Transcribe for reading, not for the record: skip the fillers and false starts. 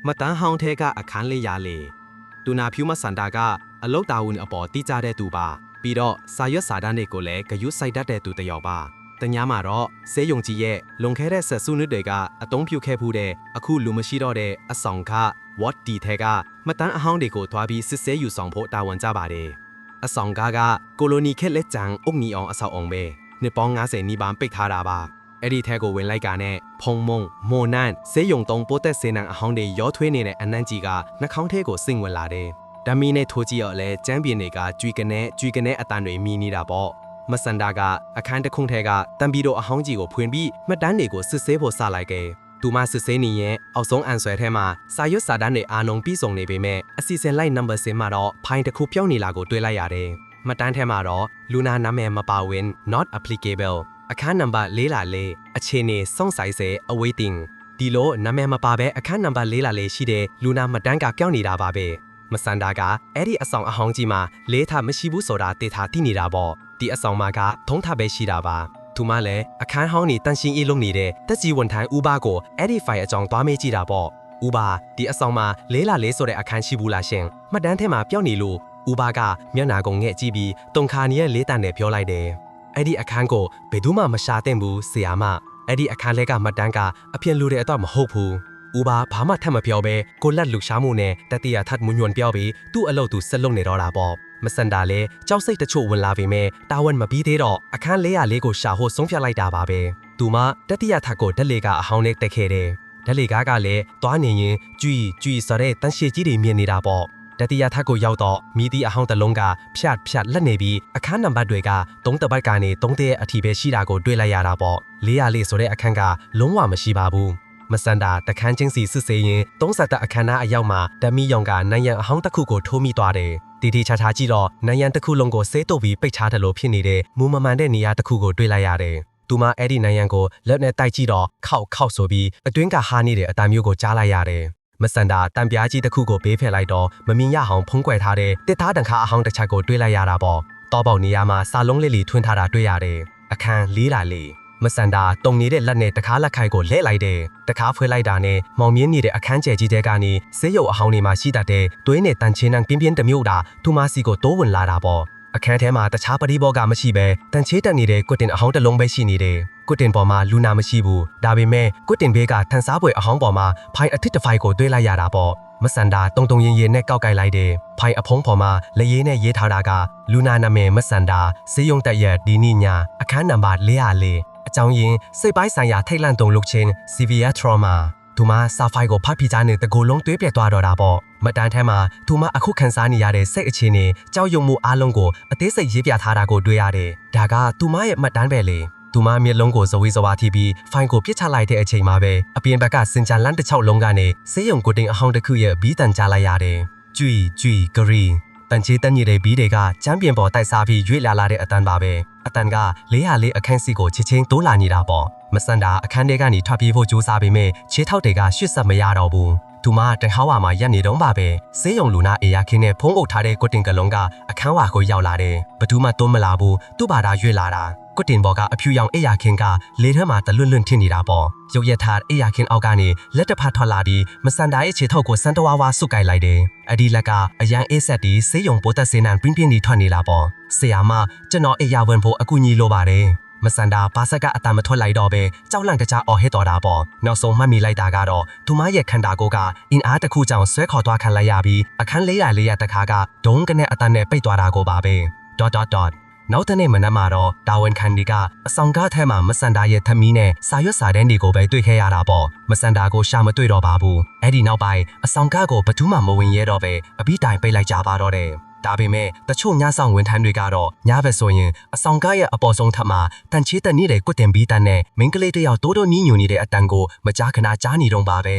มาตั้งห้องเทกะอาคารเลยยาเลตูนาพิวมาสันดากะอโลกตาวุนอปอตีจ่าเดตูบาปีดอสายสาดานเดโกเลกยุไซดัดเดตูตยอบ้าแต่ยามารอเซยงจีเย่ลงแค่ได้เสสุนึดเดกะอตงพิวแค่ผู้เดอคูลูมชิดอเดอสองค่ะวอดดีเทกะมาตั้งห้องเดโกทวาบีซิเซอยู่สองโพตาวันจ้าบาเดอสองกากะโกโลนีแค่เล็กจังอกนีอองอสาวองเบในปองงาเสนีบานปิกทาราบาเอดีแทโกเวนไลกาเน่พงมงโมนันเซยงตงโปเตเซนังห้องเดย้อทเวเนเนอันนันจีกานักห้องเทโกซิงเวลาเดดามีในทัวจีอเลแจมเบียนเนกาจุยกันเนอตันเรมีนีดาบอมาสันดากาอาคารตะคงเทกาตันบีโดห้องจีโกพวนบีมาดันเนโกซึเซโพซาไลเกตูมาซึเซนีเยเอาสงอันสวยเทมาสายสาดันเนอานงปีส่งเนเปเมอซีเซนไลนัมเบอร์เซมาดอพายตะคูเปียวนีลาโกด้วยไลยาเดมาดันเทมาดอลูนานาเมมาปาเวน not applicable อาคารนัมเบอร์เลลาเลอเชเนส่งสายเซ awaiting ဒီလိုနာမည်မပါဘဲအခန်းနံပါတ်4လာလေးရှိတဲ့လူနာမတန်းကပြောင်းနေတာပါပဲမစန္ဒာကအဲ့ဒီအဆောင်အဟောင်းကြီးမှာလေးထားမရှိဘူးဆိုတာတေထားသိနေတာပေါ့ဒီအဆောင်မှာကထုံးထားပဲရှိတာပါသူမလည်းအခန်းဟောင်းနေတန်ရှင်းအေးလုံးနေတဲ့တက်ကြီးဝန်ထမ်းဦးပါကိုအဲ့ဒီဖိုင်အကြောင်းသွားမေးကြည့်တာပေါ့ဦးပါဒီအဆောင်မှာလေးလာလေးဆိုတဲ့အခန်းရှိဘူးလားရှင်မှတ်တမ်းထဲမှာပြောင်းနေလို့ဦးပါကမျက်နာကုန်ငဲ့ကြည့်ပြီးတုံခါနီရဲ့လေးတန်နဲ့ပြောလိုက်တယ်အဲ့ဒီအခန်းကိုဘယ်သူမှမရှာသင့်ဘူးဆရာမအဲ့ဒီအခန်းလဲကမှတ်တမ်းကအပြင်လူတွေအတော့မဟုတ်ဘူး။ဦးပါဘာမှထပ်မပြောဘဲကိုလက်လူရှားမှုနဲ့တတိယထပ်မွညွန်ပြောပြီးသူ့အလုပ်သူဆက်လုပ်နေတော့တာပေါ့။မစန္ဒာလဲကြောက်စိတ်တချို့ဝင်လာပေမဲ့တာဝန်မပြီးသေးတော့အခန်း404ကိုရှာဖို့ဆုံးဖြတ်လိုက်တာပါပဲ။သူမတတိယထပ်ကိုဓာတ်လေကအဟောင်းနဲ့တက်ခဲ့တယ်။ဓာတ်လေကားကလည်းသွားနေရင်ကြွီဆိုတဲ့တန်ရှည်ကြီးတွေမြင်နေတာပေါ့။တတိယထပ်ကိုရောက်တော့မိသည့်အဟောင်းတစ်လုံးကဖြတ်လက်နေပြီးအခန်းနံပါတ်တွေက3တပတ်ကနေ3တဲ့အထိပဲရှိတာကိုတွေ့လိုက်ရတာပေါ့404ဆိုတဲ့အခန်းကလုံးဝမရှိပါဘူးမစန္ဒာတခန်းချင်းစီစစ်ဆေးရင်30အခန်းသားအရောက်မှာဓမီယောင်ကနိုင်ရန်အဟောင်းတစ်ခုကိုထိုးမိသွားတယ်တီတီချာချာကြည့်တော့နိုင်ရန်တစ်ခုလုံးကိုဆေးတုပ်ပြီးပိတ်ချတယ်လို့ဖြစ်နေတဲ့မူမမှန်တဲ့နေရာတစ်ခုကိုတွေ့လိုက်ရတယ်သူမအဲ့ဒီနိုင်ရန်ကိုလက်နဲ့တိုက်ကြည့်တော့ခောက်ဆိုပြီးအတွင်းကဟာနေတဲ့အတန်မျိုးကိုကြားလိုက်ရတယ်မစန္ဒာတံပြားကြီးတစ်ခုကိုဘေးဖယ်လိုက်တော့မမြင်ရအောင်ဖုံးကွယ်ထားတဲ့တစ်သားတန်ခါအဟောင်းတစ်ချက်ကိုတွေ့လိုက်ရတာပေါ့တောပေါက်နေရာမှာစာလုံးလေးလီထွန်းထားတာတွေ့ရတယ်အခန်း404မစန္ဒာတုံနေတဲ့လက်နဲ့တခါလက်ခိုက်ကိုလဲလိုက်တယ်တခါဖွေးလိုက်တာနဲ့မောင်မြင်းနေတဲ့အခန်းကျယ်ကြီးတဲကနေဆေးရုပ်အဟောင်းတွေမှာရှိတတ်တဲ့သွေးနဲ့တန်ချင်းနှံပြင်းပြင်းတမျိုးတာသူမစီကိုတိုးဝင်လာတာပေါ့အခန်းထဲမှာတခြားပရိဘောကမရှိပဲတန်ချေးတက်နေတဲ့ကွတ်တင်အဟောင်းတစ်လုံးပဲရှိနေတယ်ကွတ်တင်ပေါ်မှာလူနာမရှိဘူးဒါပေမဲ့ကွတ်တင်ဘေးကထန်စားပွဲအဟောင်းပေါ်မှာဖိုင်အထစ်တစ်ဖိုင်ကိုတွေ့လိုက်ရတာပေါ့မစန္ဒာတုံရင်နဲ့ကောက်ကိုက်လိုက်တယ်ဖိုင်အဖုံးပေါ်မှာလက်ရည်နဲ့ရေးထားတာကလူနာနာမည်မစန္ဒာစေယုံတက်ရက်ဒီနိညာအခန်းနံပါတ်404အကြောင်းရင်းစိတ်ပိုင်းဆိုင်ရာထိတ်လန့်တုန်လှုပ်ခြင်း severe trauma သူမစာဖိုင်ကိုဖတ်ပြကြတဲ့တကူလုံးတွေးပြတ်သွားတော့တာပေါ့မတန်းထဲမှာသူမအခုခံစားနေရတဲ့စိတ်အခြေအနေကြောက်ရွံ့မှုအလုံးကိုအသေးစိတ်ရေးပြထားတာကိုတွေ့ရတယ်ဒါကသူမရဲ့မှတ်တမ်းပဲလေသူမမျက်လုံးကိုဇဝေဇဝါထိပြီးဖိုင်ကိုပြစ်ချလိုက်တဲ့အချိန်မှာပဲအပြင်ဘက်ကစင်ကြံလန်းတစ်ချောက်လုံးကနေဆေးရုံကိုတင်အဟောင်းတစ်ခုရဲ့ဘီးတန်ကြားလိုက်ရတယ်ကြွီဂရီတန်ချေးတန်ကြီးတဲ့ဘီးတွေကချမ်းပြင်ပေါ်တိုက်စားပြီးရွေ့လာတဲ့အတန်ပါပဲအတန်က404အခန်းစီကိုချက်ချင်းတိုးလာနေတာပေါ့မစန္ဒာအခန်းထဲကနေထွက်ပြေးဖို့ကြိုးစားပေမဲ့ခြေထောက်တွေကရွှတ်ဆက်မရတော့ဘူးသူမတဟောင်းဝါမှာရက်နေတော့ပါပဲဆေးရုံလူနာအေယာခင်းနဲ့ဖုံးအုပ်ထားတဲ့ကွတ်တင်ကလုံးကအခန်းဝါကိုရောက်လာတယ်ဘသူမှတွန်းမလာဘူးသူ့ဘာသာရွေ့လာတာကွတ်တင်ဘော်ကအဖြူရောင်အေယာခင်းကလေထဲမှာတလွတ်ထင်နေတာပေါ့ရုပ်ရထားအေယာခင်းအောက်ကနေလက်တစ်ဖက်ထွက်လာပြီးမစန္ဒာရဲ့ခြေထောက်ကိုစန်တဝါဆုပ်ကိုက်လိုက်တယ်အဒီလက်ကအရန်အေးဆက်ပြီးဆေးရုံပိုးသက်စေးနံပြင်းပြင်းကြီးထွက်နေလာပေါ့ဆရာမကျွန်တော်အေယာဝင်ဖို့အကူအညီလိုပါတယ်မစန္ဒာဘာဆက်ကအတန်မထွက်လိုက်တော့ပဲကြောက်လန့်ကြအော်ဟစ်တော်တာပေါ့နောက်ဆုံးမှတ်မိလိုက်တာကတော့သူမရဲ့ခန္ဓာကိုယ်ကအင်အားတစ်ခုကြောင့်ဆွဲခေါ်သွားခံလိုက်ရပြီးအခန်း404တခါကဒုံးကနေအတန်နဲ့ပိတ်သွားတာကိုပါပဲနောက်တဲ့နေ့မနက်မှာတော့တာဝန်ခံဒီကအဆောင်ကားထဲမှာမစန္ဒာရဲ့သမီးနဲ့စာရွက်စာတမ်းတွေကိုပဲတွေ့ခဲ့ရတာပေါ့မစန္ဒာကိုရှာမတွေ့တော့ပါဘူးအဲ့ဒီနောက်ပိုင်းအဆောင်ကားကိုဘသူမှမဝင်ရဲတော့ပဲအပြီးတိုင်ပိတ်လိုက်ကြပါတော့တယ်ဒါပေမဲ့တချို့ညဆောင်ဝန်ထမ်းတွေကတော့ညဘက်ဆိုရင်အဆောင်ကားရဲ့အပေါ်ဆုံးထပ်မှာတန်ချေးတက်နေတဲ့ကွတ်တင်ဘီတန်နဲ့မင်းကလေးတယောက်တိုးတိုးနီးညူနေတဲ့အတန်ကိုမကြားခဏကြားနေတော့ပါပဲ